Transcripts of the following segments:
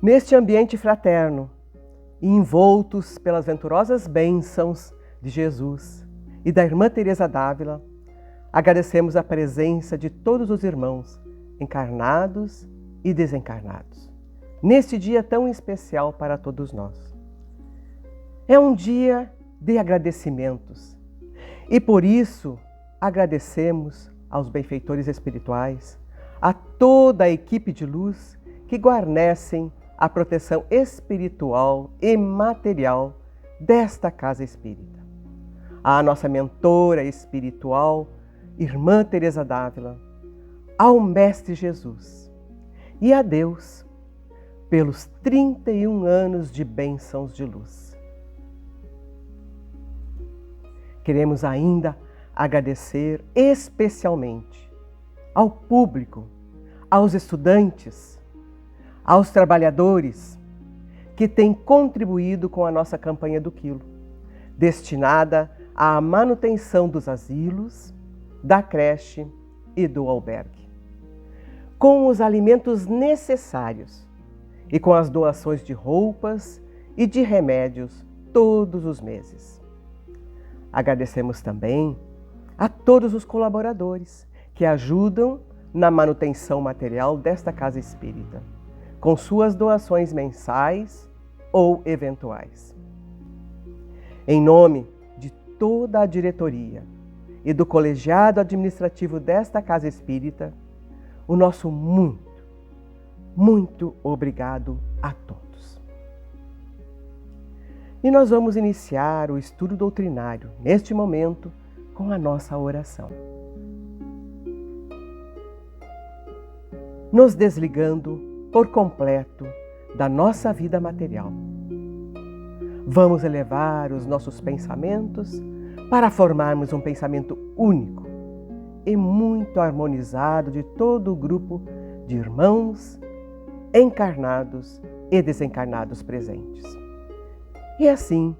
Neste ambiente fraterno e envoltos pelas venturosas bênçãos de Jesus e da irmã Teresa d'Ávila, agradecemos a presença de todos os irmãos, encarnados e desencarnados, neste dia tão especial para todos nós. É um dia de agradecimentos e por isso agradecemos aos benfeitores espirituais, a toda a equipe de luz que guarnecem a proteção espiritual e material desta casa espírita. À nossa mentora espiritual, irmã Teresa d'Ávila, ao Mestre Jesus e a Deus pelos 31 anos de bênçãos de luz. Queremos ainda agradecer especialmente ao público, aos estudantes, aos trabalhadores que têm contribuído com a nossa campanha do quilo, destinada à manutenção dos asilos, da creche e do albergue, com os alimentos necessários e com as doações de roupas e de remédios todos os meses. Agradecemos também a todos os colaboradores que ajudam na manutenção material desta casa espírita, com suas doações mensais ou eventuais. Em nome de toda a diretoria e do colegiado administrativo desta casa espírita, o nosso muito obrigado a todos. E nós vamos iniciar o estudo doutrinário neste momento com a nossa oração. Nos desligando por completo da nossa vida material. Vamos elevar os nossos pensamentos para formarmos um pensamento único e muito harmonizado de todo o grupo de irmãos encarnados e desencarnados presentes. E assim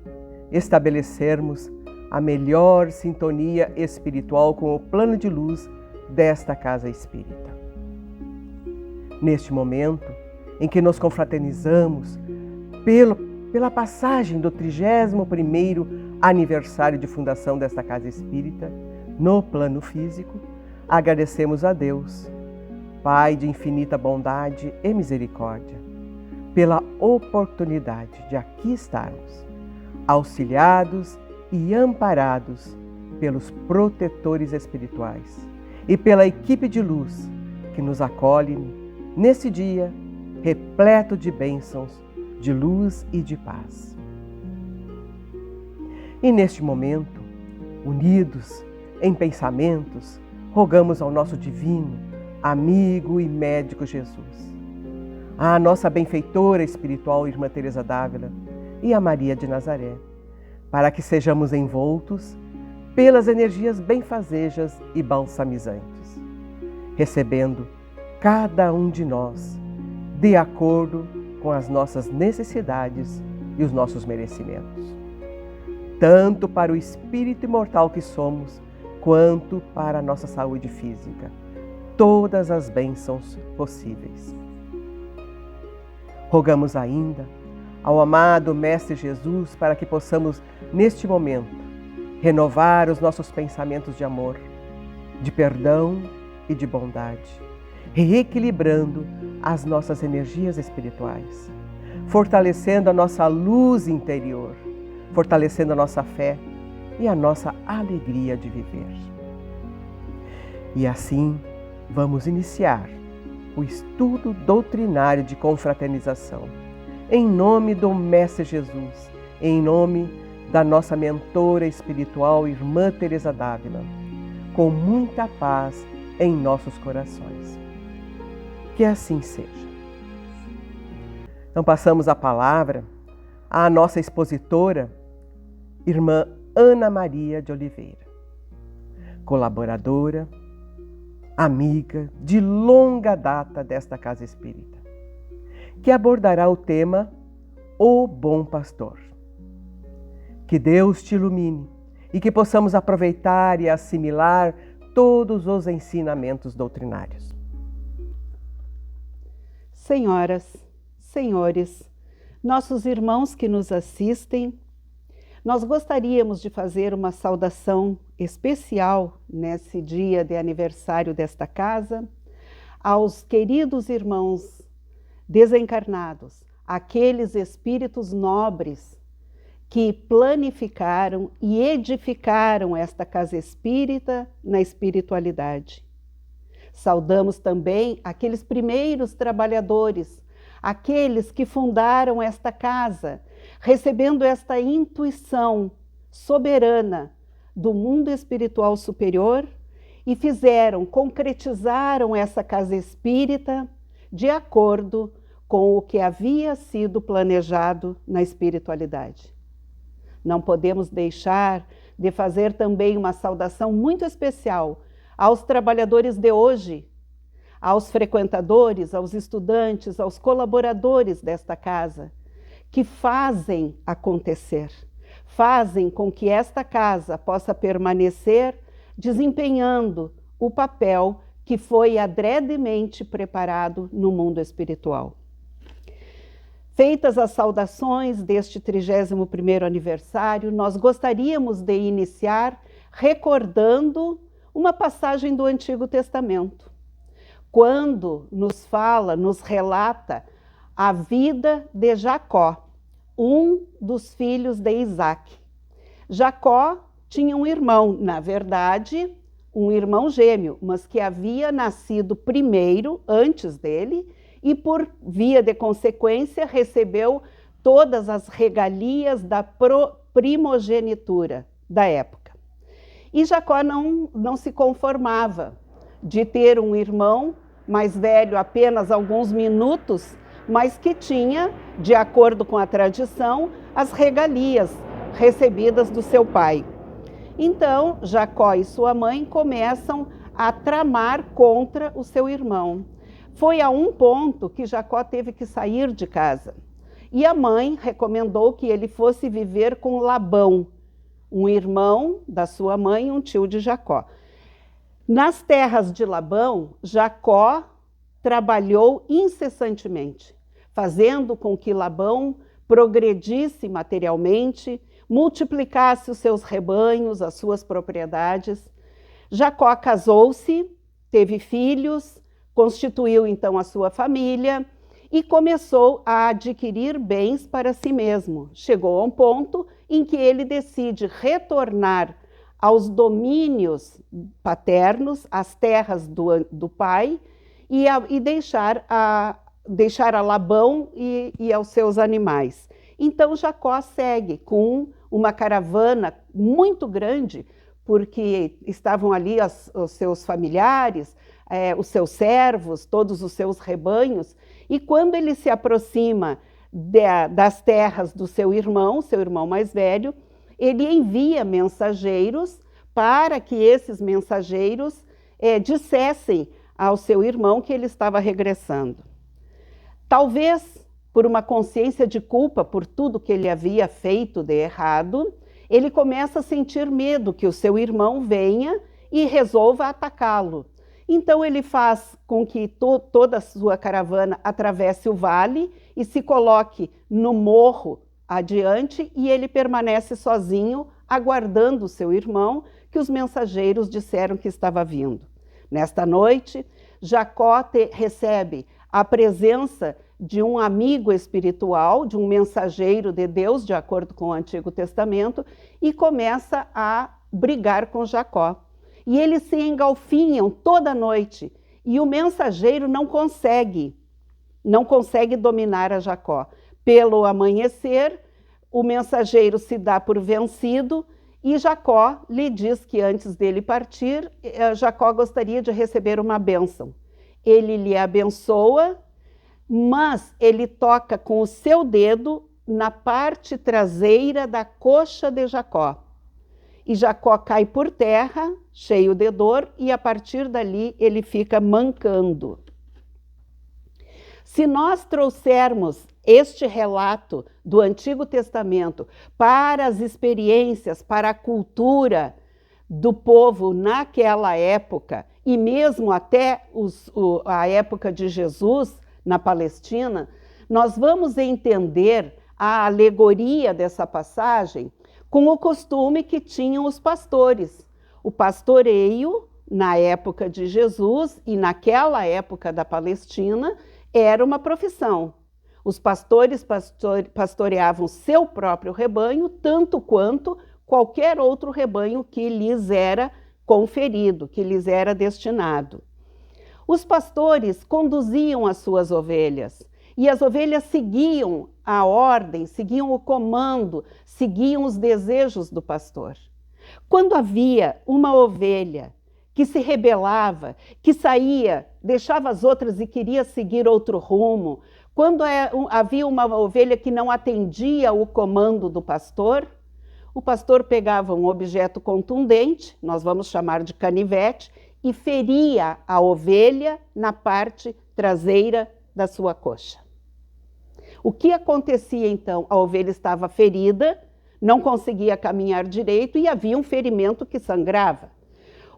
estabelecermos a melhor sintonia espiritual com o plano de luz desta casa espírita. Neste momento em que nos confraternizamos pela passagem do 31º aniversário de fundação desta casa espírita, no plano físico, agradecemos a Deus, Pai de infinita bondade e misericórdia, pela oportunidade de aqui estarmos, auxiliados e amparados pelos protetores espirituais e pela equipe de luz que nos acolhe nesse dia repleto de bênçãos, de luz e de paz. E neste momento, unidos em pensamentos, rogamos ao nosso divino, amigo e médico Jesus, à nossa benfeitora espiritual irmã Teresa d'Ávila e a Maria de Nazaré, para que sejamos envoltos pelas energias benfazejas e balsamizantes, recebendo cada um de nós de acordo com as nossas necessidades e os nossos merecimentos, tanto para o espírito imortal que somos, quanto para a nossa saúde física, todas as bênçãos possíveis. Rogamos ainda ao amado Mestre Jesus para que possamos, neste momento, renovar os nossos pensamentos de amor, de perdão e de bondade, reequilibrando as nossas energias espirituais, fortalecendo a nossa luz interior, fortalecendo a nossa fé e a nossa alegria de viver. E assim, vamos iniciar o estudo doutrinário de confraternização, em nome do Mestre Jesus, em nome da nossa mentora espiritual, irmã Teresa d'Ávila, com muita paz em nossos corações. Que assim seja. Então passamos a palavra à nossa expositora, irmã Ana Maria de Oliveira, colaboradora, amiga de longa data desta casa espírita, que abordará o tema O Bom Pastor. Que Deus te ilumine e que possamos aproveitar e assimilar todos os ensinamentos doutrinários. Senhoras, senhores, nossos irmãos que nos assistem, nós gostaríamos de fazer uma saudação especial nesse dia de aniversário desta casa aos queridos irmãos desencarnados, aqueles espíritos nobres que planificaram e edificaram esta casa espírita na espiritualidade. Saudamos também aqueles primeiros trabalhadores, aqueles que fundaram esta casa, recebendo esta intuição soberana do mundo espiritual superior e concretizaram essa casa espírita de acordo com o que havia sido planejado na espiritualidade. Não podemos deixar de fazer também uma saudação muito especial aos trabalhadores de hoje, aos frequentadores, aos estudantes, aos colaboradores desta casa, que fazem acontecer, fazem com que esta casa possa permanecer desempenhando o papel que foi adredemente preparado no mundo espiritual. Feitas as saudações deste 31º aniversário, nós gostaríamos de iniciar recordando uma passagem do Antigo Testamento, quando nos relata a vida de Jacó, um dos filhos de Isaac. Jacó tinha um irmão, na verdade, um irmão gêmeo, mas que havia nascido primeiro, antes dele, e por via de consequência recebeu todas as regalias da primogenitura da época. E Jacó não se conformava de ter um irmão mais velho apenas alguns minutos, mas que tinha, de acordo com a tradição, as regalias recebidas do seu pai. Então, Jacó e sua mãe começam a tramar contra o seu irmão. Foi a um ponto que Jacó teve que sair de casa. E a mãe recomendou que ele fosse viver com Labão, um irmão da sua mãe, um tio de Jacó. Nas terras de Labão, Jacó trabalhou incessantemente, fazendo com que Labão progredisse materialmente, multiplicasse os seus rebanhos, as suas propriedades. Jacó casou-se, teve filhos, constituiu então a sua família e começou a adquirir bens para si mesmo. Chegou a um ponto em que ele decide retornar aos domínios paternos, às terras do pai, e deixar a Labão e aos seus animais. Então Jacó segue com uma caravana muito grande, porque estavam ali os seus familiares, os seus servos, todos os seus rebanhos, e quando ele se aproxima das terras do seu irmão mais velho, ele envia mensageiros para que esses mensageiros dissessem ao seu irmão que ele estava regressando. Talvez por uma consciência de culpa por tudo que ele havia feito de errado, ele começa a sentir medo que o seu irmão venha e resolva atacá-lo. Então ele faz com que toda a sua caravana atravesse o vale e se coloque no morro adiante, e ele permanece sozinho, aguardando o seu irmão, que os mensageiros disseram que estava vindo. Nesta noite, Jacó recebe a presença de um amigo espiritual, de um mensageiro de Deus, de acordo com o Antigo Testamento, e começa a brigar com Jacó. E eles se engalfinham toda noite, e o mensageiro não consegue dominar a Jacó. Pelo amanhecer, o mensageiro se dá por vencido, e Jacó lhe diz que antes dele partir, Jacó gostaria de receber uma bênção. Ele lhe abençoa, mas ele toca com o seu dedo na parte traseira da coxa de Jacó. E Jacó cai por terra, cheio de dor, e a partir dali ele fica mancando. Se nós trouxermos este relato do Antigo Testamento para as experiências, para a cultura do povo naquela época, e mesmo até a época de Jesus na Palestina, nós vamos entender a alegoria dessa passagem com o costume que tinham os pastores. O pastoreio, na época de Jesus e naquela época da Palestina, era uma profissão. Os pastores pastoreavam seu próprio rebanho, tanto quanto qualquer outro rebanho que lhes era conferido, que lhes era destinado. Os pastores conduziam as suas ovelhas, e as ovelhas seguiam a ordem, seguiam o comando, seguiam os desejos do pastor. Quando havia uma ovelha que se rebelava, que saía, deixava as outras e queria seguir outro rumo, quando havia uma ovelha que não atendia o comando do pastor, o pastor pegava um objeto contundente, nós vamos chamar de canivete, e feria a ovelha na parte traseira da sua coxa. O que acontecia então? A ovelha estava ferida, não conseguia caminhar direito e havia um ferimento que sangrava.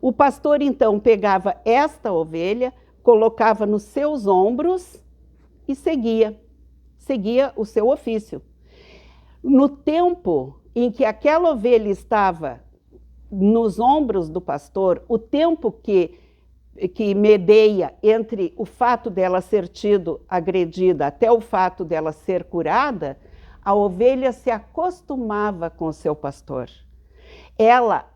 O pastor então pegava esta ovelha, colocava nos seus ombros e seguia o seu ofício. No tempo em que aquela ovelha estava nos ombros do pastor, o tempo que medeia entre o fato dela ser tido agredida até o fato dela ser curada, a ovelha se acostumava com o seu pastor.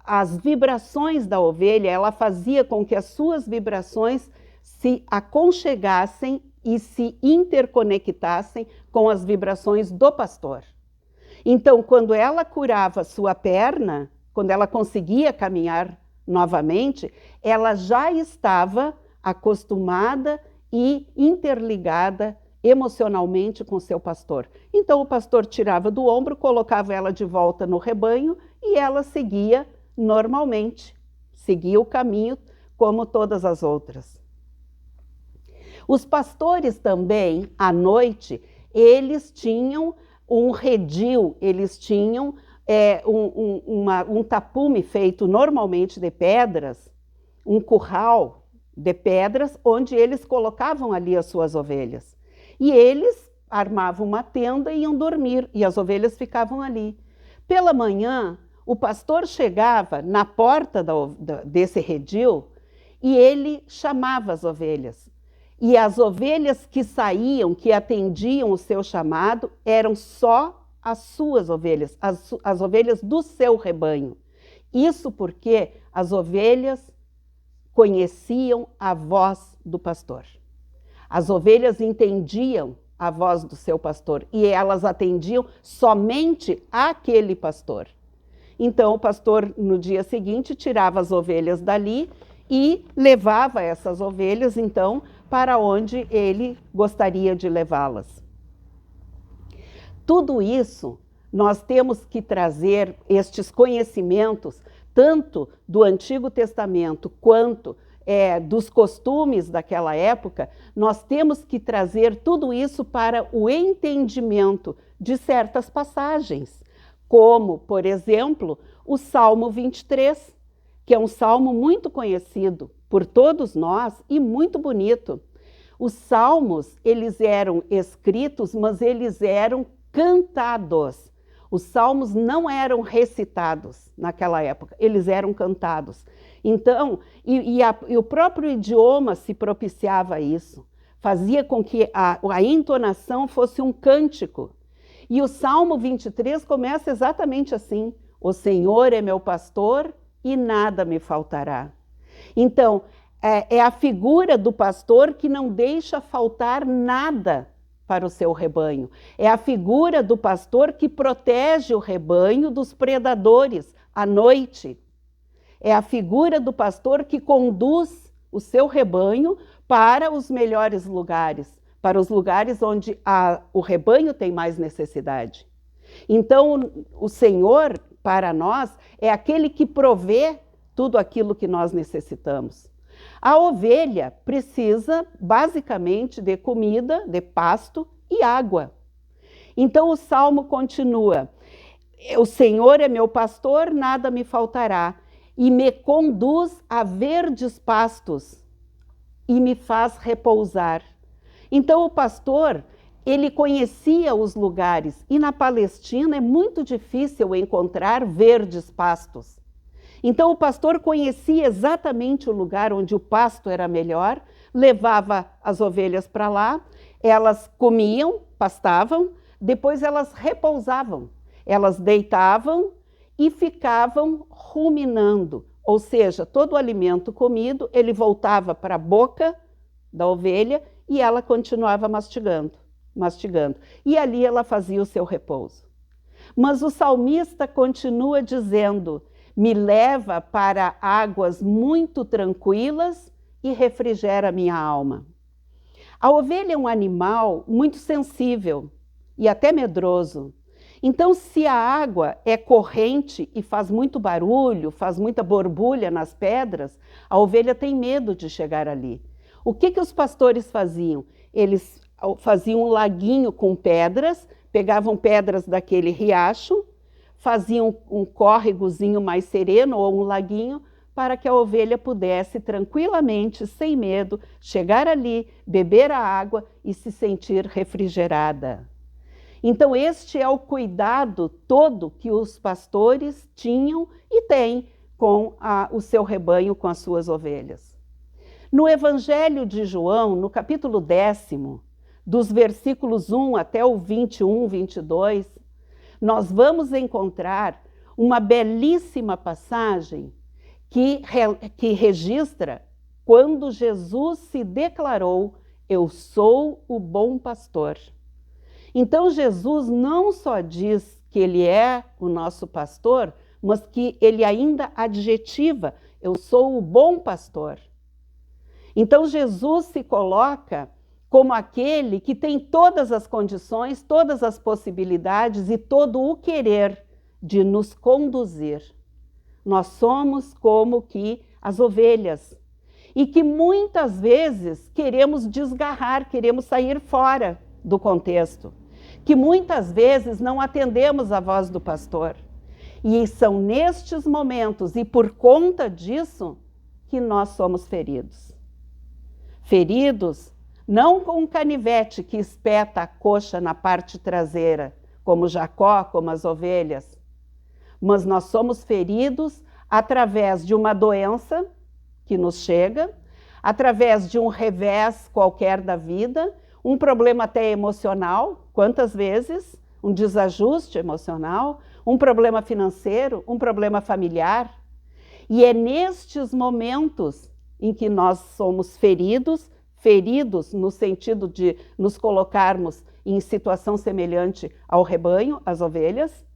As vibrações da ovelha, ela fazia com que as suas vibrações se aconchegassem e se interconectassem com as vibrações do pastor. Então, quando ela curava sua perna, quando ela conseguia caminhar novamente, ela já estava acostumada e interligada emocionalmente com seu pastor. Então, o pastor tirava do ombro, colocava ela de volta no rebanho e ela seguia normalmente, seguia o caminho como todas as outras. Os pastores também, à noite, eles tinham um redil, eles tinham um tapume feito normalmente de pedras, um curral de pedras, onde eles colocavam ali as suas ovelhas. E eles armavam uma tenda e iam dormir, e as ovelhas ficavam ali. Pela manhã, o pastor chegava na porta desse redil e ele chamava as ovelhas. E as ovelhas que saíam, que atendiam o seu chamado, eram só as suas ovelhas, as ovelhas do seu rebanho. Isso porque as ovelhas conheciam a voz do pastor. As ovelhas entendiam a voz do seu pastor e elas atendiam somente àquele pastor. Então o pastor, no dia seguinte, tirava as ovelhas dali e levava essas ovelhas, então, para onde ele gostaria de levá-las. Tudo isso, nós temos que trazer estes conhecimentos, tanto do Antigo Testamento quanto dos costumes daquela época, nós temos que trazer tudo isso para o entendimento de certas passagens, como, por exemplo, o Salmo 23, que é um salmo muito conhecido por todos nós e muito bonito. Os salmos, eles eram escritos, mas eles eram cantados. Os salmos não eram recitados naquela época, eles eram cantados. Então, e o próprio idioma se propiciava a isso, fazia com que a entonação fosse um cântico. E o Salmo 23 começa exatamente assim: o Senhor é meu pastor e nada me faltará. Então, é a figura do pastor que não deixa faltar nada para o seu rebanho. É a figura do pastor que protege o rebanho dos predadores à noite. É a figura do pastor que conduz o seu rebanho para os melhores lugares, para os lugares onde o rebanho tem mais necessidade. Então, o Senhor, para nós, é aquele que provê tudo aquilo que nós necessitamos. A ovelha precisa, basicamente, de comida, de pasto e água. Então, o Salmo continua: o Senhor é meu pastor, nada me faltará, e me conduz a verdes pastos e me faz repousar. Então, o pastor, ele conhecia os lugares, e na Palestina é muito difícil encontrar verdes pastos. Então o pastor conhecia exatamente o lugar onde o pasto era melhor, levava as ovelhas para lá, elas comiam, pastavam, depois elas repousavam, elas deitavam e ficavam ruminando, ou seja, todo o alimento comido, ele voltava para a boca da ovelha e ela continuava mastigando. E ali ela fazia o seu repouso. Mas o salmista continua dizendo: me leva para águas muito tranquilas e refrigera minha alma. A ovelha é um animal muito sensível e até medroso. Então, se a água é corrente e faz muito barulho, faz muita borbulha nas pedras, a ovelha tem medo de chegar ali. O que os pastores faziam? Eles faziam um laguinho com pedras, pegavam pedras daquele riacho, faziam um córregozinho mais sereno ou um laguinho para que a ovelha pudesse tranquilamente, sem medo, chegar ali, beber a água e se sentir refrigerada. Então este é o cuidado todo que os pastores tinham e têm com o seu rebanho, com as suas ovelhas. No Evangelho de João, no capítulo 10, dos versículos 1 até o 21, 22, nós vamos encontrar uma belíssima passagem que registra quando Jesus se declarou: eu sou o bom pastor. Então Jesus não só diz que ele é o nosso pastor, mas que ele ainda adjetiva: eu sou o bom pastor. Então Jesus se coloca como aquele que tem todas as condições, todas as possibilidades e todo o querer de nos conduzir. Nós somos como que as ovelhas e que muitas vezes queremos desgarrar, queremos sair fora do contexto, que muitas vezes não atendemos à voz do pastor. E são nestes momentos e por conta disso que nós somos feridos. Feridos não com um canivete que espeta a coxa na parte traseira, como Jacó, como as ovelhas, mas nós somos feridos através de uma doença que nos chega, através de um revés qualquer da vida, um problema até emocional, quantas vezes, um desajuste emocional, um problema financeiro, um problema familiar. E é nestes momentos em que nós somos feridos no sentido de nos colocarmos em situação semelhante ao rebanho, às ovelhas,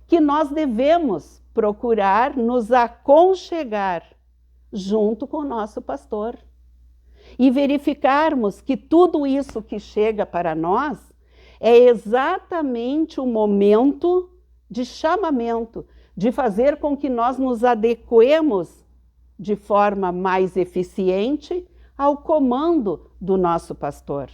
que nós devemos procurar nos aconchegar junto com o nosso pastor e verificarmos que tudo isso que chega para nós é exatamente o momento de chamamento, de fazer com que nós nos adequemos de forma mais eficiente ao comando do nosso pastor.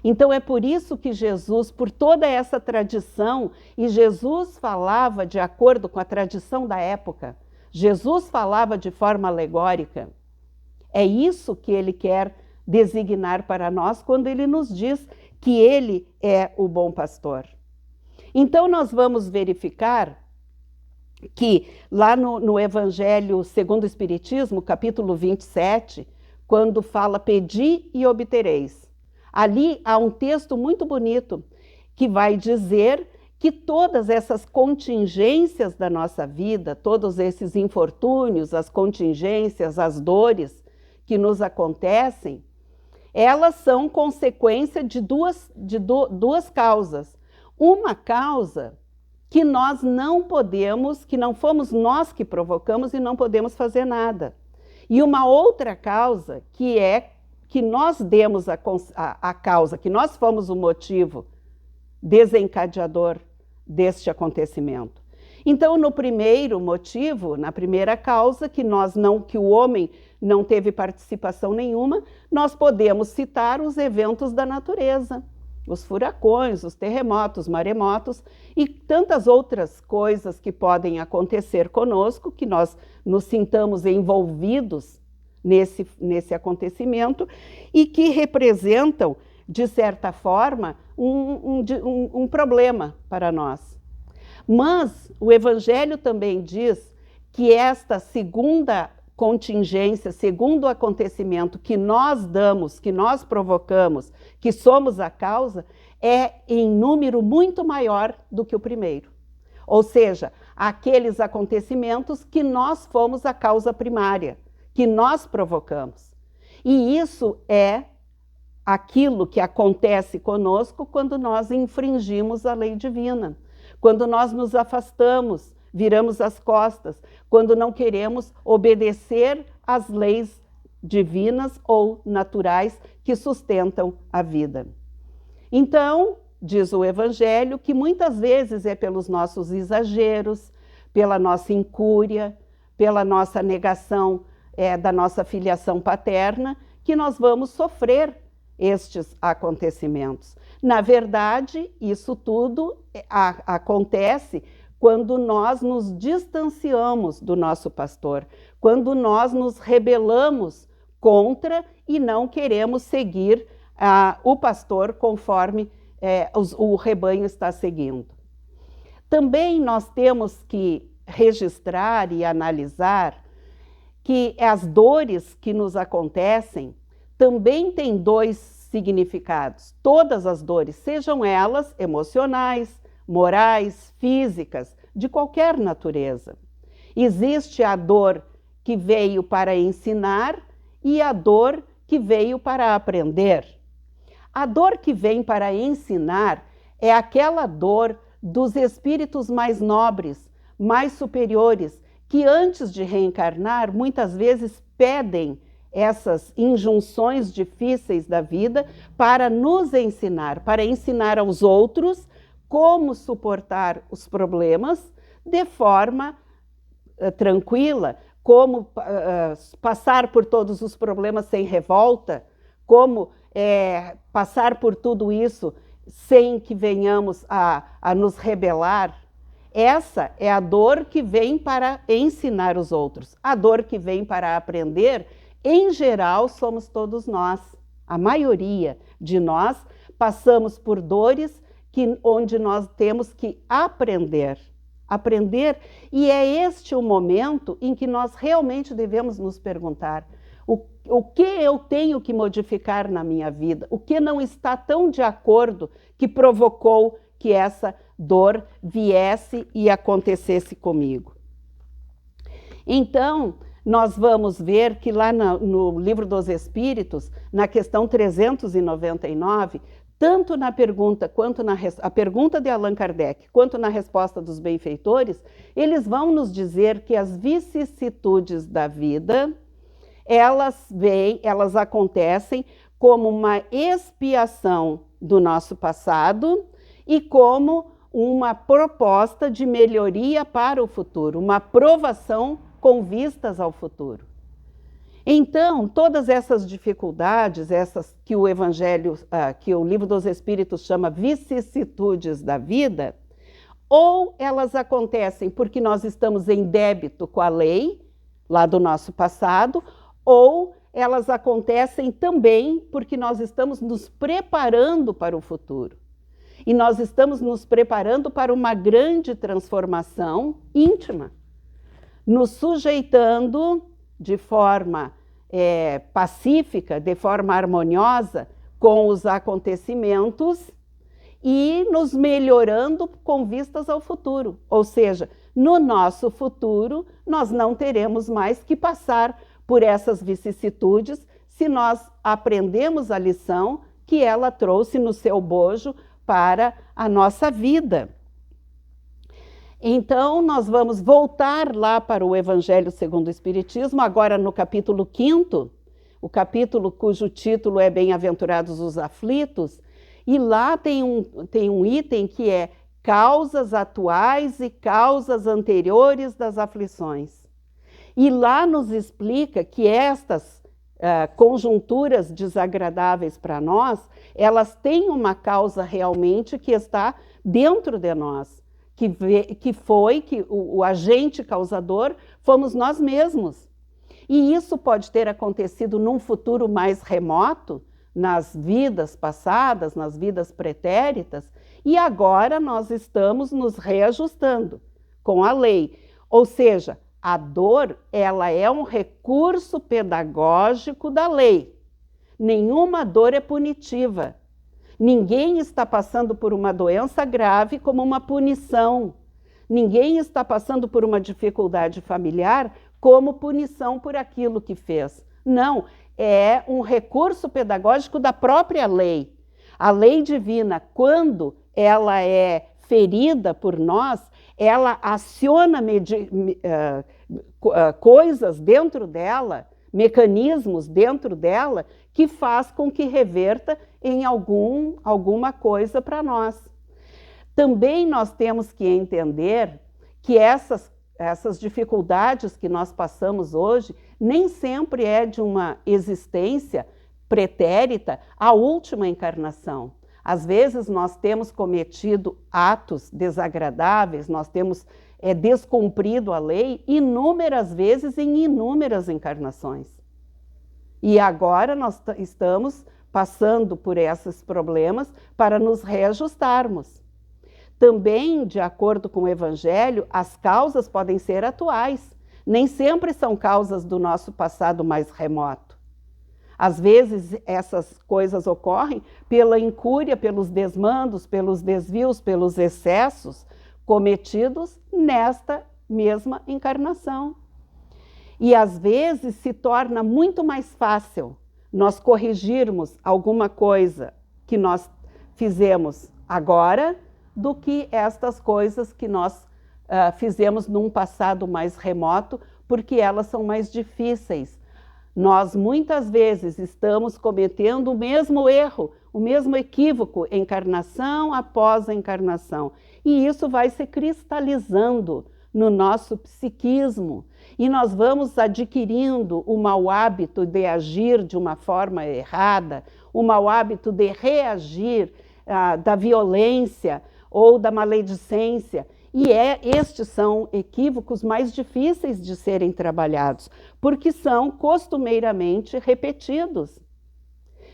Então é por isso que Jesus, por toda essa tradição, e Jesus falava de acordo com a tradição da época, Jesus falava de forma alegórica. É isso que ele quer designar para nós quando ele nos diz que ele é o bom pastor. Então nós vamos verificar que lá no Evangelho segundo o Espiritismo, capítulo 27, quando fala pedi e obtereis, ali há um texto muito bonito que vai dizer que todas essas contingências da nossa vida, todos esses infortúnios, as contingências, as dores que nos acontecem, elas são consequência de duas causas. Uma causa que nós não podemos, que não fomos nós que provocamos e não podemos fazer nada. E uma outra causa que é que nós demos a causa, que nós fomos o motivo desencadeador deste acontecimento. Então, no primeiro motivo, na primeira causa, que o homem não teve participação nenhuma, nós podemos citar os eventos da natureza, os furacões, os terremotos, maremotos e tantas outras coisas que podem acontecer conosco, que nós nos sintamos envolvidos nesse acontecimento e que representam de certa forma, um problema para nós. Mas o Evangelho também diz que esta segunda contingência, segundo acontecimento que nós damos, que nós provocamos, que somos a causa, é em número muito maior do que o primeiro. Ou seja, aqueles acontecimentos que nós fomos a causa primária, que nós provocamos. E isso é aquilo que acontece conosco quando nós infringimos a lei divina, quando nós nos afastamos, viramos as costas, quando não queremos obedecer às leis divinas ou naturais que sustentam a vida. Então, diz o Evangelho, que muitas vezes é pelos nossos exageros, pela nossa incúria, pela nossa negação da nossa filiação paterna, que nós vamos sofrer estes acontecimentos. Na verdade, isso tudo acontece quando nós nos distanciamos do nosso pastor, quando nós nos rebelamos contra e não queremos seguir o pastor conforme o rebanho está seguindo. Também nós temos que registrar e analisar que as dores que nos acontecem também têm dois significados. Todas as dores, sejam elas emocionais, morais, físicas, de qualquer natureza. Existe a dor que veio para ensinar e a dor que veio para aprender. A dor que vem para ensinar é aquela dor dos espíritos mais nobres, mais superiores, que antes de reencarnar, muitas vezes pedem essas injunções difíceis da vida para nos ensinar, para ensinar aos outros como suportar os problemas de forma tranquila, como passar por todos os problemas sem revolta, como passar por tudo isso sem que venhamos a nos rebelar. Essa é a dor que vem para ensinar os outros. A dor que vem para aprender, em geral, somos todos nós. A maioria de nós passamos por dores onde nós temos que aprender. E é este o momento em que nós realmente devemos nos perguntar: o que eu tenho que modificar na minha vida? O que não está tão de acordo que provocou que essa dor viesse e acontecesse comigo? Então, nós vamos ver que lá no Livro dos Espíritos, na questão 399, tanto na pergunta quanto a pergunta de Allan Kardec, quanto na resposta dos benfeitores, eles vão nos dizer que as vicissitudes da vida, elas acontecem como uma expiação do nosso passado e como uma proposta de melhoria para o futuro, uma provação com vistas ao futuro. Então, todas essas dificuldades, essas que o Evangelho, que o Livro dos Espíritos chama vicissitudes da vida, ou elas acontecem porque nós estamos em débito com a lei, lá do nosso passado, ou elas acontecem também porque nós estamos nos preparando para o futuro. E nós estamos nos preparando para uma grande transformação íntima, nos sujeitando de forma pacífica, de forma harmoniosa com os acontecimentos e nos melhorando com vistas ao futuro. Ou seja, no nosso futuro, nós não teremos mais que passar por essas vicissitudes se nós aprendemos a lição que ela trouxe no seu bojo para a nossa vida. Então, nós vamos voltar lá para o Evangelho segundo o Espiritismo, agora no capítulo 5º, o capítulo cujo título é Bem-aventurados os aflitos, e lá tem um item que é causas atuais e causas anteriores das aflições. E lá nos explica que estas conjunturas desagradáveis para nós, elas têm uma causa realmente que está dentro de nós, que o agente causador fomos nós mesmos. E isso pode ter acontecido num futuro mais remoto, nas vidas passadas, nas vidas pretéritas, e agora nós estamos nos reajustando com a lei. Ou seja, a dor, ela é um recurso pedagógico da lei. Nenhuma dor é punitiva. Ninguém está passando por uma doença grave como uma punição. Ninguém está passando por uma dificuldade familiar como punição por aquilo que fez. Não, é um recurso pedagógico da própria lei. A lei divina, quando ela é ferida por nós, ela aciona coisas dentro dela, mecanismos dentro dela, que faz com que reverta em alguma coisa para nós. Também nós temos que entender que essas dificuldades que nós passamos hoje nem sempre é de uma existência pretérita à última encarnação. Às vezes nós temos cometido atos desagradáveis, nós temos descumprido a lei inúmeras vezes em inúmeras encarnações. E agora nós estamos passando por esses problemas para nos reajustarmos. Também, de acordo com o Evangelho, as causas podem ser atuais. Nem sempre são causas do nosso passado mais remoto. Às vezes, essas coisas ocorrem pela incúria, pelos desmandos, pelos desvios, pelos excessos cometidos nesta mesma encarnação. E, às vezes, se torna muito mais fácil nós corrigirmos alguma coisa que nós fizemos agora do que estas coisas que nós fizemos num passado mais remoto, porque elas são mais difíceis. Nós, muitas vezes, estamos cometendo o mesmo erro, o mesmo equívoco, encarnação após encarnação. E isso vai se cristalizando no nosso psiquismo. E nós vamos adquirindo o mau hábito de agir de uma forma errada, o mau hábito de reagir da violência ou da maledicência. E estes são equívocos mais difíceis de serem trabalhados, porque são costumeiramente repetidos.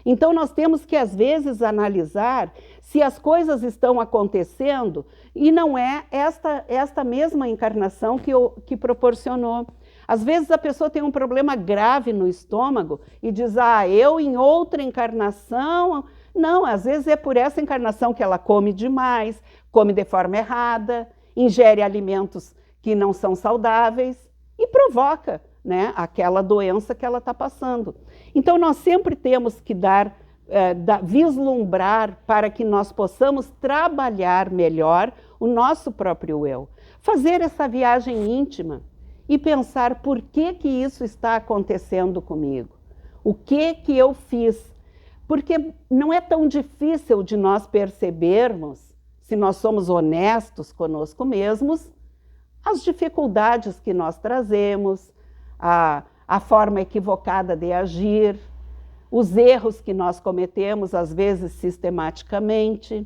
Então nós temos que, às vezes, analisar se as coisas estão acontecendo e não é esta mesma encarnação que proporcionou. Às vezes a pessoa tem um problema grave no estômago e diz, eu em outra encarnação... Não, às vezes é por essa encarnação que ela come demais, come de forma errada, ingere alimentos que não são saudáveis e provoca, né, aquela doença que ela está passando. Então, nós sempre temos que vislumbrar para que nós possamos trabalhar melhor o nosso próprio eu. Fazer essa viagem íntima e pensar por que isso está acontecendo comigo. O que eu fiz? Porque não é tão difícil de nós percebermos, se nós somos honestos conosco mesmos, as dificuldades que nós trazemos, a forma equivocada de agir, os erros que nós cometemos, às vezes sistematicamente.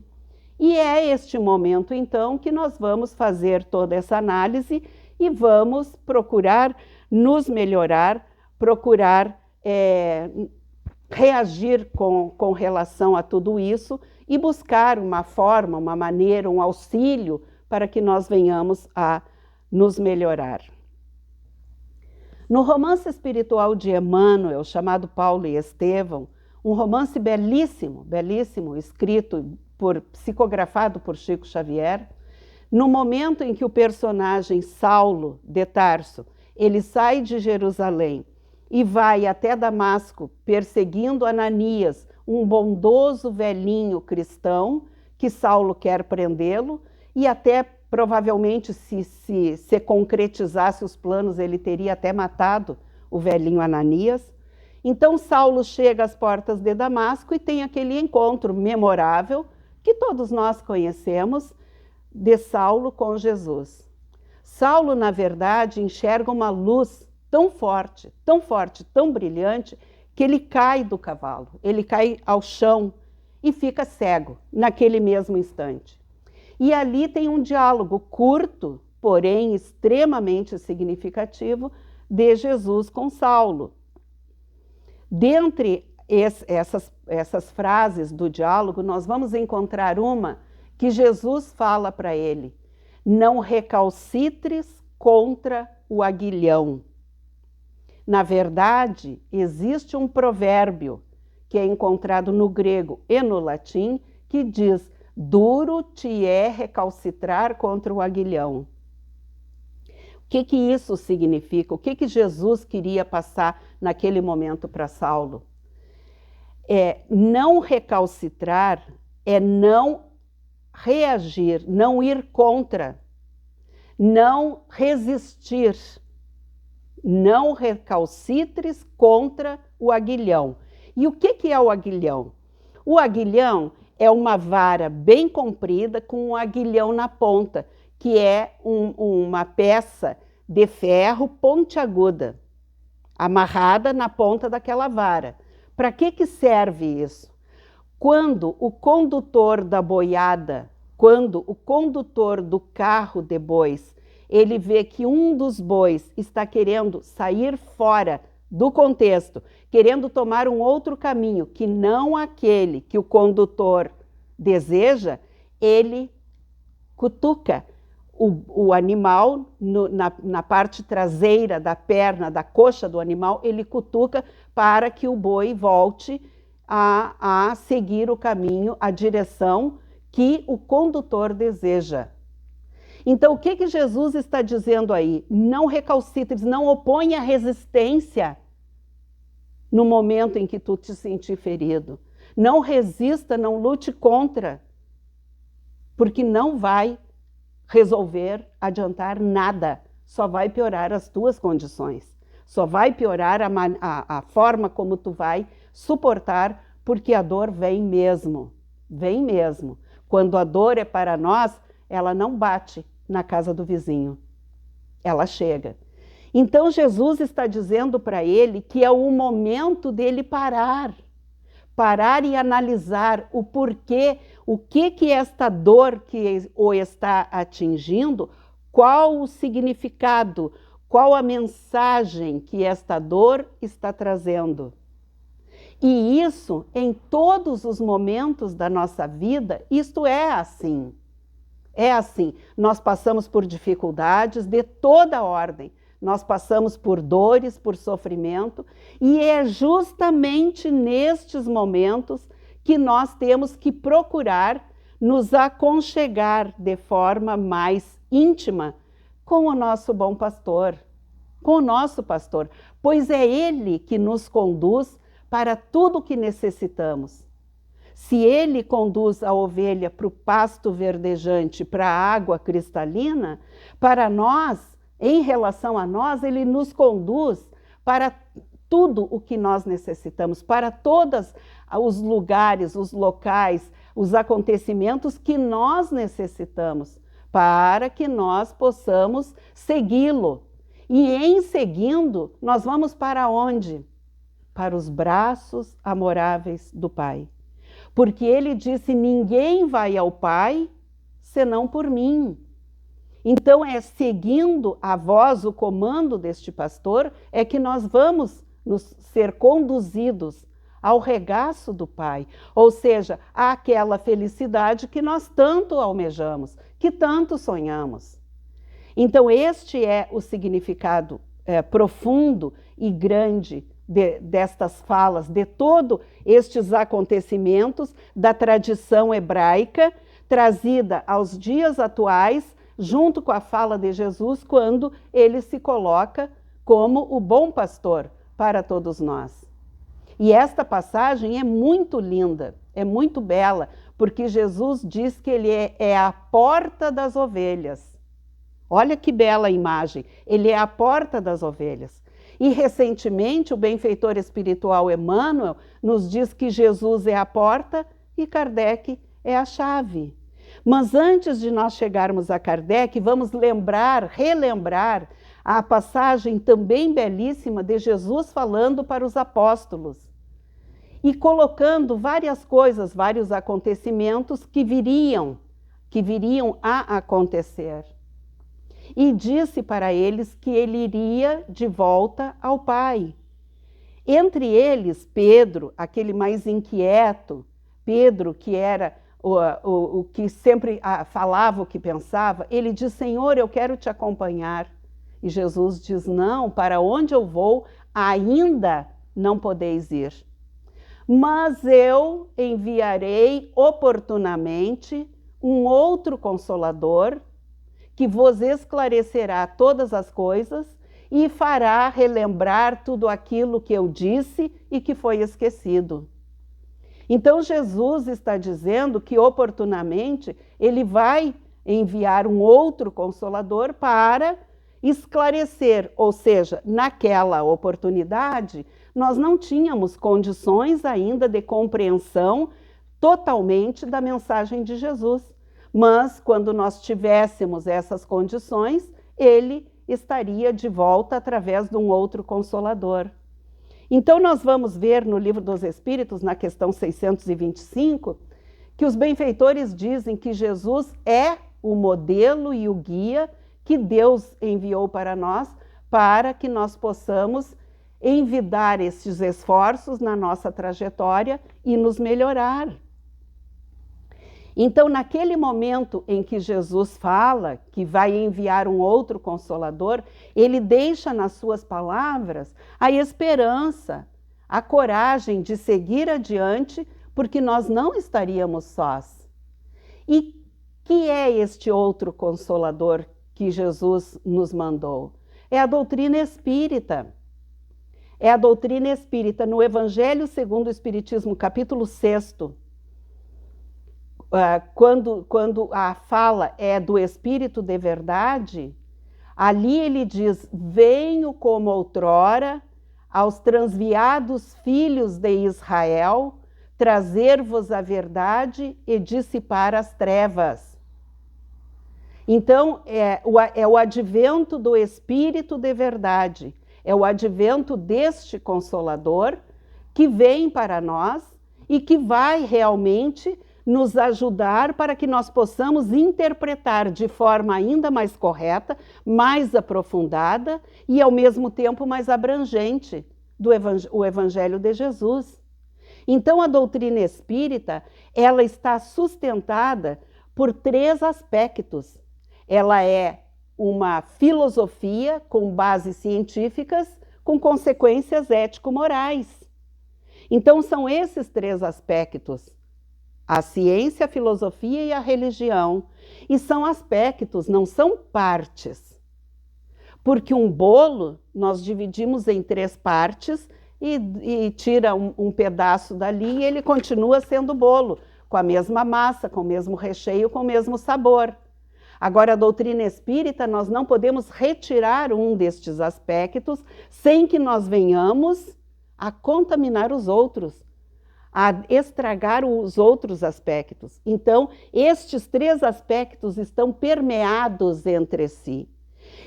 E é este momento, então, que nós vamos fazer toda essa análise e vamos procurar nos melhorar, procurar reagir com relação a tudo isso e buscar uma forma, uma maneira, um auxílio para que nós venhamos a nos melhorar. No romance espiritual de Emmanuel, chamado Paulo e Estevão, um romance belíssimo, belíssimo, psicografado por Chico Xavier, no momento em que o personagem Saulo de Tarso, ele sai de Jerusalém e vai até Damasco perseguindo Ananias, um bondoso velhinho cristão, que Saulo quer prendê-lo, e até provavelmente se concretizasse os planos, ele teria até matado o velhinho Ananias. Então Saulo chega às portas de Damasco e tem aquele encontro memorável que todos nós conhecemos de Saulo com Jesus. Saulo, na verdade, enxerga uma luz tão forte, tão brilhante, que ele cai do cavalo, ele cai ao chão e fica cego naquele mesmo instante. E ali tem um diálogo curto, porém extremamente significativo, de Jesus com Saulo. Dentre essas frases do diálogo, nós vamos encontrar uma que Jesus fala para ele: não recalcitres contra o aguilhão. Na verdade, existe um provérbio que é encontrado no grego e no latim, que diz: duro te é recalcitrar contra o aguilhão. O que isso significa? O que Jesus queria passar naquele momento para Saulo? Não recalcitrar é não reagir, não ir contra, não resistir. Não recalcitres contra o aguilhão. E o que é o aguilhão? O aguilhão é uma vara bem comprida com um aguilhão na ponta, que é uma peça de ferro pontiaguda, amarrada na ponta daquela vara. Para que serve isso? Quando o condutor da boiada, quando o condutor do carro de bois, ele vê que um dos bois está querendo sair fora do contexto, querendo tomar um outro caminho, que não aquele que o condutor deseja, ele cutuca o animal na parte traseira da perna, da coxa do animal, ele cutuca para que o boi volte a seguir o caminho, a direção que o condutor deseja. Então, o que Jesus está dizendo aí? Não recalcitres, não oponha resistência no momento em que tu te sentir ferido. Não resista, não lute contra, porque não vai resolver, adiantar nada. Só vai piorar as tuas condições. Só vai piorar a forma como tu vai suportar, porque a dor vem mesmo. Vem mesmo. Quando a dor é para nós, ela não bate na casa do vizinho, ela chega. Então Jesus está dizendo para ele que é o momento dele parar e analisar o porquê, o que esta dor que o está atingindo, qual o significado, qual a mensagem que esta dor está trazendo. E isso, em todos os momentos da nossa vida, isto é assim. É assim, nós passamos por dificuldades de toda ordem, nós passamos por dores, por sofrimento, e é justamente nestes momentos que nós temos que procurar nos aconchegar de forma mais íntima com o nosso bom pastor, com o nosso pastor, pois é ele que nos conduz para tudo o que necessitamos. Se ele conduz a ovelha para o pasto verdejante, para a água cristalina, para nós, em relação a nós, ele nos conduz para tudo o que nós necessitamos, para todos os lugares, os locais, os acontecimentos que nós necessitamos, para que nós possamos segui-lo. E em seguindo, nós vamos para onde? Para os braços amoráveis do Pai. Porque ele disse: ninguém vai ao Pai senão por mim. Então é seguindo a voz, o comando deste pastor, é que nós vamos ser conduzidos ao regaço do Pai, ou seja, àquela felicidade que nós tanto almejamos, que tanto sonhamos. Então este é o significado profundo e grande destas falas, de todos estes acontecimentos da tradição hebraica, trazida aos dias atuais, junto com a fala de Jesus, quando ele se coloca como o bom pastor para todos nós. E esta passagem é muito linda, é muito bela, porque Jesus diz que ele é a porta das ovelhas. Olha que bela imagem, ele é a porta das ovelhas. E recentemente o benfeitor espiritual Emmanuel nos diz que Jesus é a porta e Kardec é a chave. Mas antes de nós chegarmos a Kardec, vamos relembrar a passagem também belíssima de Jesus falando para os apóstolos e colocando várias coisas, vários acontecimentos que viriam a acontecer. E disse para eles que ele iria de volta ao Pai. Entre eles, Pedro, aquele mais inquieto, Pedro, que era o que sempre falava o que pensava, ele diz: Senhor, eu quero te acompanhar. E Jesus diz: não, para onde eu vou, ainda não podeis ir. Mas eu enviarei oportunamente um outro Consolador, que vos esclarecerá todas as coisas e fará relembrar tudo aquilo que eu disse e que foi esquecido. Então Jesus está dizendo que oportunamente ele vai enviar um outro Consolador para esclarecer, ou seja, naquela oportunidade nós não tínhamos condições ainda de compreensão totalmente da mensagem de Jesus, mas quando nós tivéssemos essas condições, ele estaria de volta através de um outro Consolador. Então nós vamos ver no Livro dos Espíritos, na questão 625, que os benfeitores dizem que Jesus é o modelo e o guia que Deus enviou para nós, para que nós possamos envidar esses esforços na nossa trajetória e nos melhorar. Então, naquele momento em que Jesus fala que vai enviar um outro Consolador, ele deixa nas suas palavras a esperança, a coragem de seguir adiante, porque nós não estaríamos sós. E que é este outro Consolador que Jesus nos mandou? É a doutrina espírita. É a doutrina espírita. No Evangelho segundo o Espiritismo, capítulo 6, quando a fala é do Espírito de verdade, ali ele diz: venho como outrora aos transviados filhos de Israel, trazer-vos a verdade e dissipar as trevas. Então, é o advento do Espírito de verdade, é o advento deste Consolador que vem para nós e que vai realmente nos ajudar para que nós possamos interpretar de forma ainda mais correta, mais aprofundada e, ao mesmo tempo, mais abrangente o Evangelho de Jesus. Então, a doutrina espírita, ela está sustentada por 3 aspectos. Ela é uma filosofia com bases científicas, com consequências ético-morais. Então, são esses 3 aspectos: a ciência, a filosofia e a religião. E são aspectos, não são partes. Porque um bolo, nós dividimos em 3 partes e tira um pedaço dali e ele continua sendo bolo, com a mesma massa, com o mesmo recheio, com o mesmo sabor. Agora, a doutrina espírita, nós não podemos retirar um destes aspectos sem que nós venhamos a contaminar os outros, a estragar os outros aspectos. Então, estes 3 aspectos estão permeados entre si.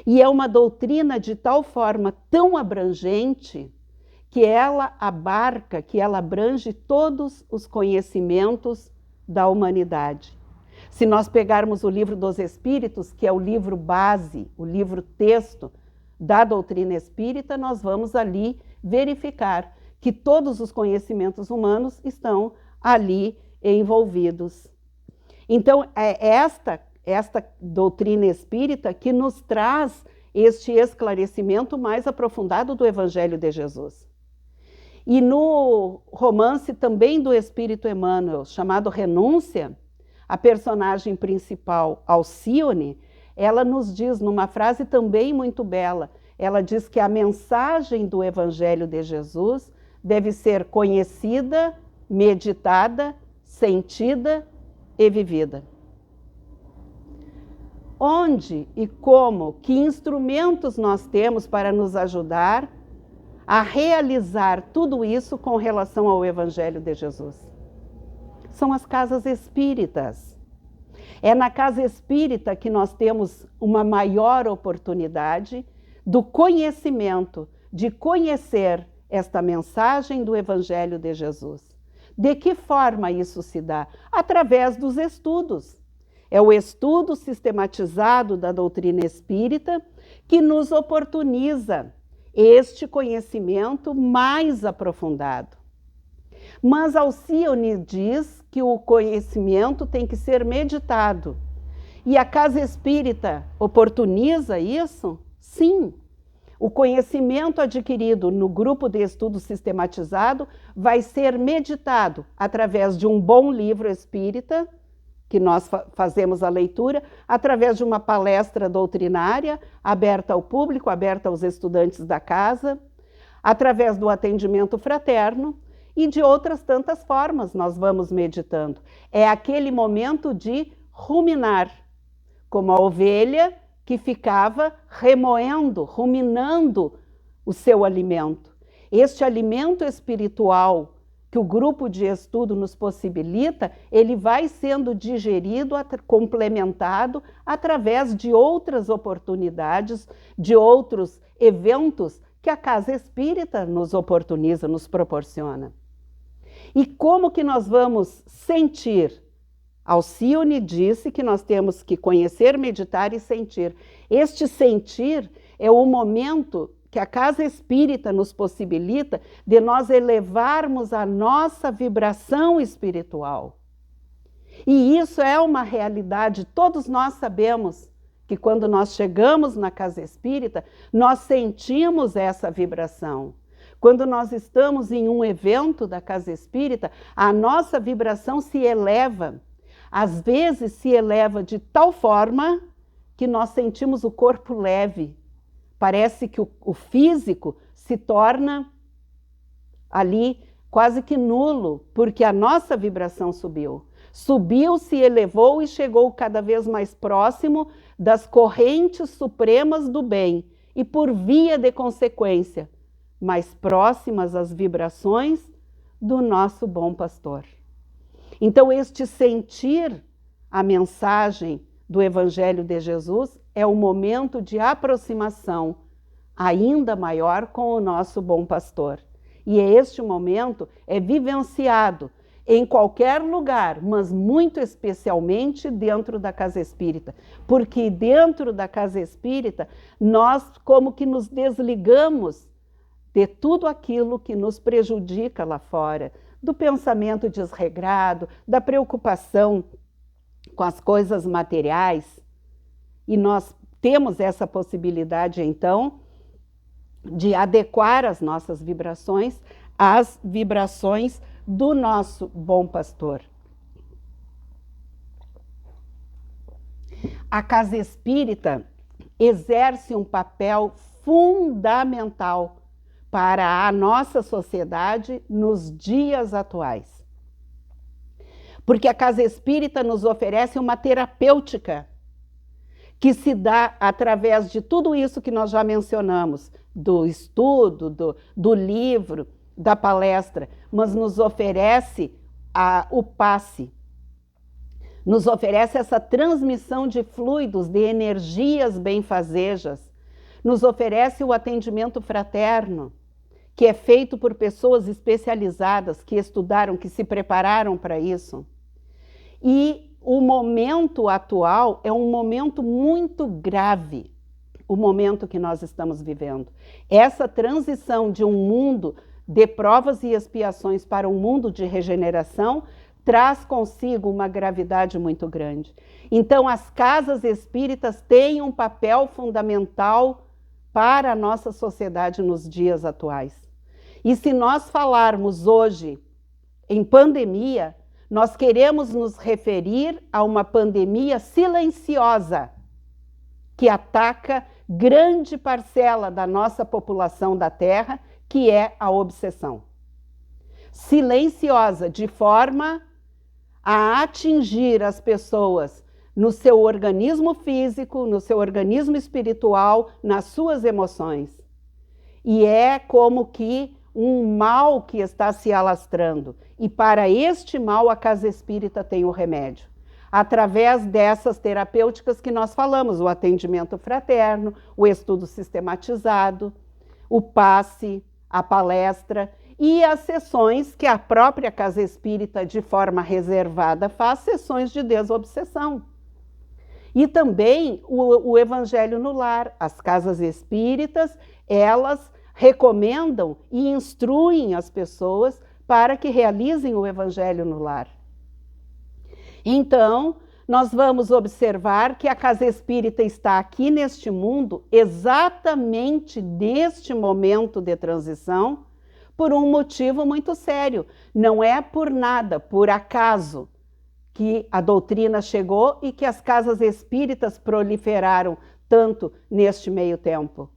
E é uma doutrina de tal forma tão abrangente que ela abarca, que ela abrange todos os conhecimentos da humanidade. Se nós pegarmos o Livro dos Espíritos, que é o livro base, o livro texto da doutrina espírita, nós vamos ali verificar que todos os conhecimentos humanos estão ali envolvidos. Então, é esta doutrina espírita que nos traz este esclarecimento mais aprofundado do Evangelho de Jesus. E no romance também do Espírito Emmanuel, chamado Renúncia, a personagem principal, Alcione, ela nos diz, numa frase também muito bela, ela diz que a mensagem do Evangelho de Jesus deve ser conhecida, meditada, sentida e vivida. Onde e como, que instrumentos nós temos para nos ajudar a realizar tudo isso com relação ao Evangelho de Jesus? São as casas espíritas. É na casa espírita que nós temos uma maior oportunidade do conhecimento, de conhecer esta mensagem do Evangelho de Jesus. De que forma isso se dá? Através dos estudos. É o estudo sistematizado da doutrina espírita que nos oportuniza este conhecimento mais aprofundado. Mas Alcione diz que o conhecimento tem que ser meditado. E a Casa Espírita oportuniza isso? Sim. O conhecimento adquirido no grupo de estudo sistematizado vai ser meditado através de um bom livro espírita, que nós fazemos a leitura, através de uma palestra doutrinária aberta ao público, aberta aos estudantes da casa, através do atendimento fraterno e de outras tantas formas nós vamos meditando. É aquele momento de ruminar, como a ovelha que ficava remoendo, ruminando o seu alimento. Este alimento espiritual que o grupo de estudo nos possibilita, ele vai sendo digerido, complementado através de outras oportunidades, de outros eventos que a Casa Espírita nos oportuniza, nos proporciona. E como que nós vamos sentir? Alcione disse que nós temos que conhecer, meditar e sentir. Este sentir é o momento que a Casa Espírita nos possibilita de nós elevarmos a nossa vibração espiritual. E isso é uma realidade, todos nós sabemos que quando nós chegamos na Casa Espírita, nós sentimos essa vibração. Quando nós estamos em um evento da Casa Espírita, a nossa vibração se eleva. Às vezes se eleva de tal forma que nós sentimos o corpo leve. Parece que o físico se torna ali quase que nulo, porque a nossa vibração subiu. Subiu, se elevou e chegou cada vez mais próximo das correntes supremas do bem e, por via de consequência, mais próximas às vibrações do nosso bom pastor. Então, este sentir a mensagem do Evangelho de Jesus é o momento de aproximação ainda maior com o nosso bom pastor. E este momento é vivenciado em qualquer lugar, mas muito especialmente dentro da Casa Espírita. Porque dentro da Casa Espírita, nós como que nos desligamos de tudo aquilo que nos prejudica lá fora, do pensamento desregrado, da preocupação com as coisas materiais. E nós temos essa possibilidade, então, de adequar as nossas vibrações às vibrações do nosso bom pastor. A Casa Espírita exerce um papel fundamental para a nossa sociedade nos dias atuais. Porque a Casa Espírita nos oferece uma terapêutica que se dá através de tudo isso que nós já mencionamos, do estudo, do livro, da palestra, mas nos oferece o passe, nos oferece essa transmissão de fluidos, de energias benfazejas, nos oferece o atendimento fraterno, que é feito por pessoas especializadas, que estudaram, que se prepararam para isso. E o momento atual é um momento muito grave, o momento que nós estamos vivendo. Essa transição de um mundo de provas e expiações para um mundo de regeneração traz consigo uma gravidade muito grande. Então, as casas espíritas têm um papel fundamental para a nossa sociedade nos dias atuais. E se nós falarmos hoje em pandemia, nós queremos nos referir a uma pandemia silenciosa que ataca grande parcela da nossa população da Terra, que é a obsessão. Silenciosa, de forma a atingir as pessoas no seu organismo físico, no seu organismo espiritual, nas suas emoções. E é como que um mal que está se alastrando. E para este mal a Casa Espírita tem o remédio. Através dessas terapêuticas que nós falamos, o atendimento fraterno, o estudo sistematizado, o passe, a palestra e as sessões que a própria Casa Espírita, de forma reservada, faz, sessões de desobsessão. E também o Evangelho no Lar. As casas espíritas, elas recomendam e instruem as pessoas para que realizem o Evangelho no lar. Então, nós vamos observar que a Casa Espírita está aqui neste mundo, exatamente neste momento de transição, por um motivo muito sério. Não é por nada, por acaso, que a doutrina chegou e que as casas espíritas proliferaram tanto neste meio tempo.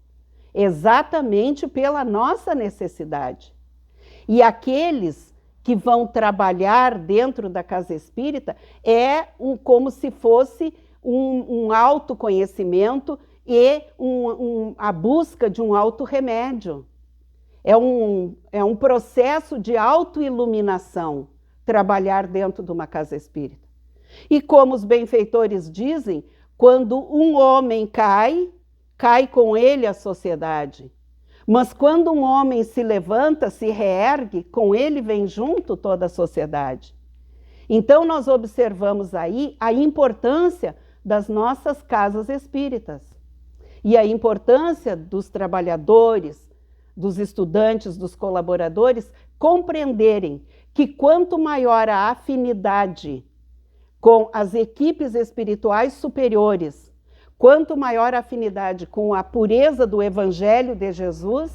Exatamente pela nossa necessidade. E aqueles que vão trabalhar dentro da casa espírita como se fosse um autoconhecimento e a busca de um autorremédio. É um processo de autoiluminação trabalhar dentro de uma casa espírita. E como os benfeitores dizem, quando um homem cai com ele a sociedade. Mas quando um homem se levanta, se reergue, com ele vem junto toda a sociedade. Então nós observamos aí a importância das nossas casas espíritas e a importância dos trabalhadores, dos estudantes, dos colaboradores compreenderem que quanto maior a afinidade com as equipes espirituais superiores, quanto maior a afinidade com a pureza do Evangelho de Jesus,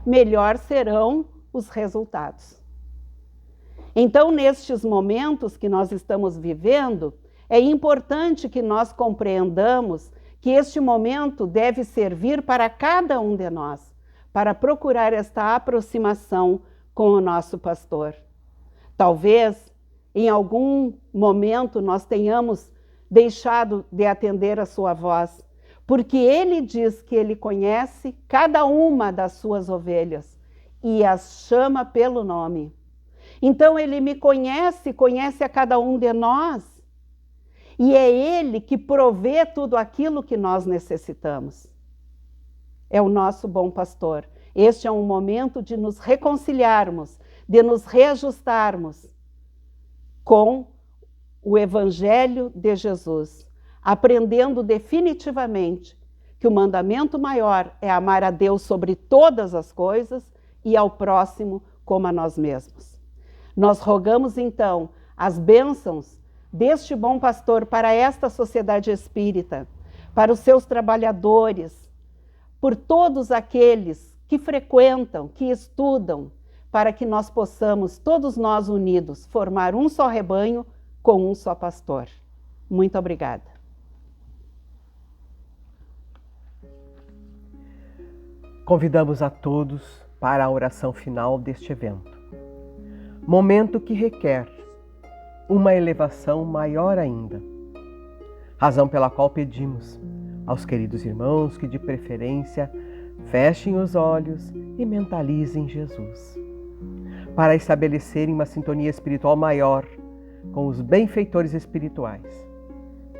melhor serão os resultados. Então, nestes momentos que nós estamos vivendo, é importante que nós compreendamos que este momento deve servir para cada um de nós, para procurar esta aproximação com o nosso pastor. Talvez, em algum momento, nós tenhamos deixado de atender a sua voz, porque ele diz que ele conhece cada uma das suas ovelhas e as chama pelo nome. Então ele me conhece, conhece a cada um de nós, e é ele que provê tudo aquilo que nós necessitamos. É o nosso bom pastor. Este é um momento de nos reconciliarmos, de nos reajustarmos com o Evangelho de Jesus, aprendendo definitivamente que o mandamento maior é amar a Deus sobre todas as coisas e ao próximo como a nós mesmos. Nós rogamos então as bênçãos deste bom pastor para esta sociedade espírita, para os seus trabalhadores, por todos aqueles que frequentam, que estudam, para que nós possamos, todos nós unidos, formar um só rebanho com um só pastor. Muito obrigada. Convidamos a todos para a oração final deste evento. Momento que requer uma elevação maior ainda. Razão pela qual pedimos aos queridos irmãos que, de preferência, fechem os olhos e mentalizem Jesus, para estabelecerem uma sintonia espiritual maior com os benfeitores espirituais,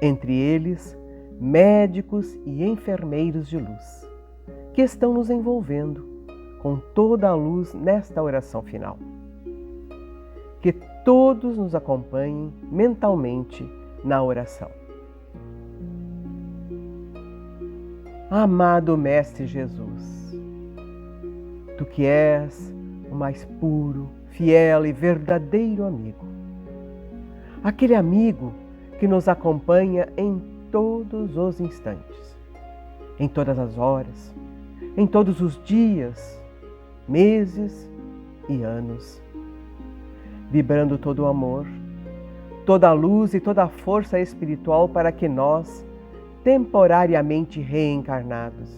entre eles médicos e enfermeiros de luz, que estão nos envolvendo com toda a luz nesta oração final. Que todos nos acompanhem mentalmente na oração. Amado Mestre Jesus, Tu que és o mais puro, fiel e verdadeiro amigo, aquele amigo que nos acompanha em todos os instantes, em todas as horas, em todos os dias, meses e anos, vibrando todo o amor, toda a luz e toda a força espiritual para que nós, temporariamente reencarnados,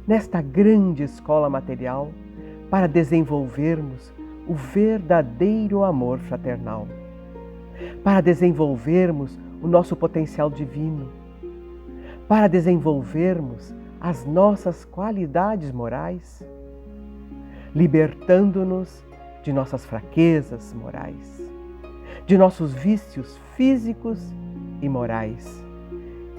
nesta grande escola material, para desenvolvermos o verdadeiro amor fraternal, para desenvolvermos o nosso potencial divino, para desenvolvermos as nossas qualidades morais, libertando-nos de nossas fraquezas morais, de nossos vícios físicos e morais,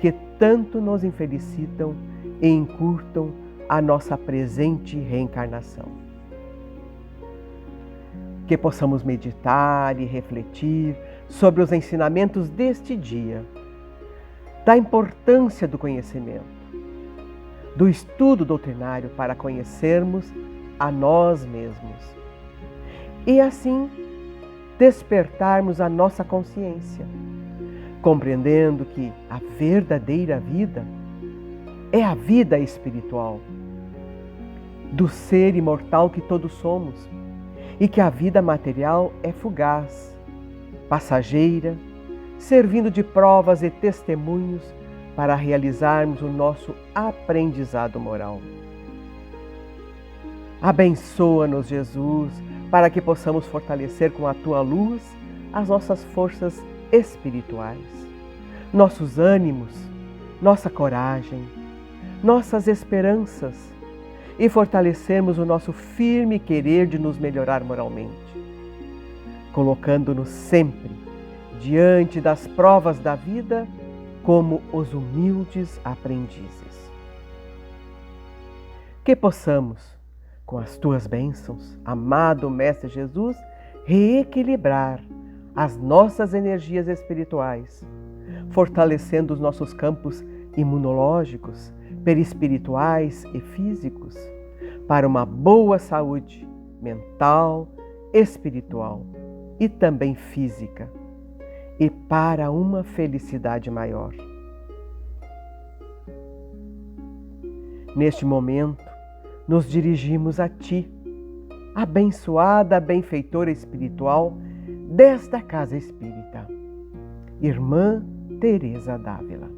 que tanto nos infelicitam e encurtam a nossa presente reencarnação. Que possamos meditar e refletir sobre os ensinamentos deste dia, da importância do conhecimento, do estudo doutrinário para conhecermos a nós mesmos e assim despertarmos a nossa consciência, compreendendo que a verdadeira vida é a vida espiritual do ser imortal que todos somos e que a vida material é fugaz, passageira, servindo de provas e testemunhos para realizarmos o nosso aprendizado moral. Abençoa-nos, Jesus, para que possamos fortalecer com a Tua luz as nossas forças espirituais, nossos ânimos, nossa coragem, nossas esperanças e fortalecermos o nosso firme querer de nos melhorar moralmente, colocando-nos sempre diante das provas da vida como os humildes aprendizes. Que possamos, com as Tuas bênçãos, amado Mestre Jesus, reequilibrar as nossas energias espirituais, fortalecendo os nossos campos imunológicos, perispirituais e físicos, para uma boa saúde mental, espiritual e também física, e para uma felicidade maior. Neste momento, nos dirigimos a Ti, abençoada benfeitora espiritual desta casa espírita, Irmã Teresa d'Ávila.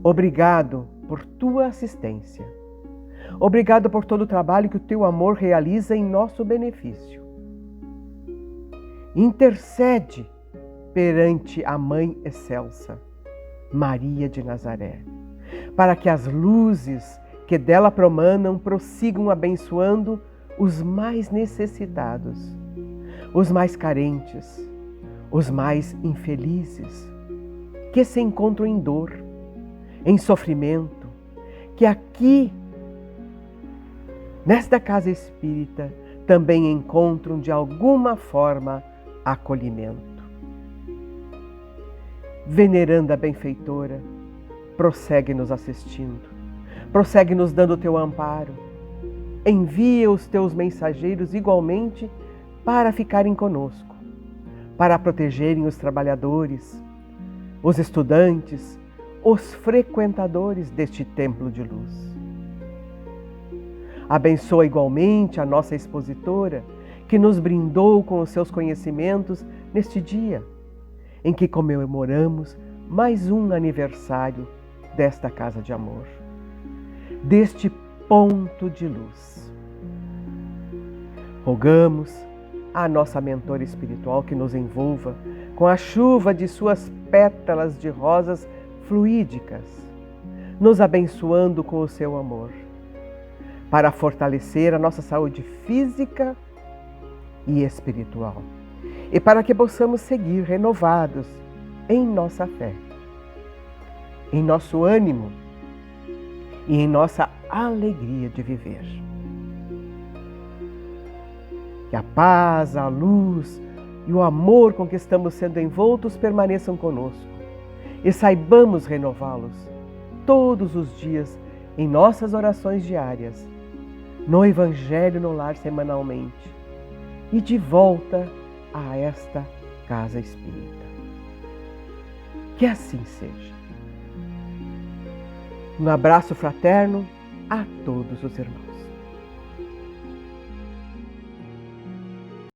Obrigado por Tua assistência. Obrigado por todo o trabalho que o Teu amor realiza em nosso benefício. Intercede perante a Mãe Excelsa, Maria de Nazaré, para que as luzes que dela promanam prossigam abençoando os mais necessitados, os mais carentes, os mais infelizes, que se encontram em dor, em sofrimento, que aqui, nesta casa espírita, também encontram de alguma forma acolhimento. Veneranda benfeitora, prossegue nos assistindo, prossegue nos dando o Teu amparo, envia os Teus mensageiros igualmente para ficarem conosco, para protegerem os trabalhadores, os estudantes, os frequentadores deste templo de luz. Abençoa igualmente a nossa expositora, que nos brindou com os seus conhecimentos neste dia, em que comemoramos mais um aniversário desta casa de amor, deste ponto de luz. Rogamos à nossa mentora espiritual que nos envolva com a chuva de suas pétalas de rosas fluídicas, nos abençoando com o seu amor, para fortalecer a nossa saúde física e espiritual, e para que possamos seguir renovados em nossa fé, em nosso ânimo e em nossa alegria de viver. Que a paz, a luz e o amor com que estamos sendo envoltos permaneçam conosco e saibamos renová-los todos os dias em nossas orações diárias, no Evangelho no Lar semanalmente e de volta a esta casa espírita. Que assim seja. Um abraço fraterno a todos os irmãos.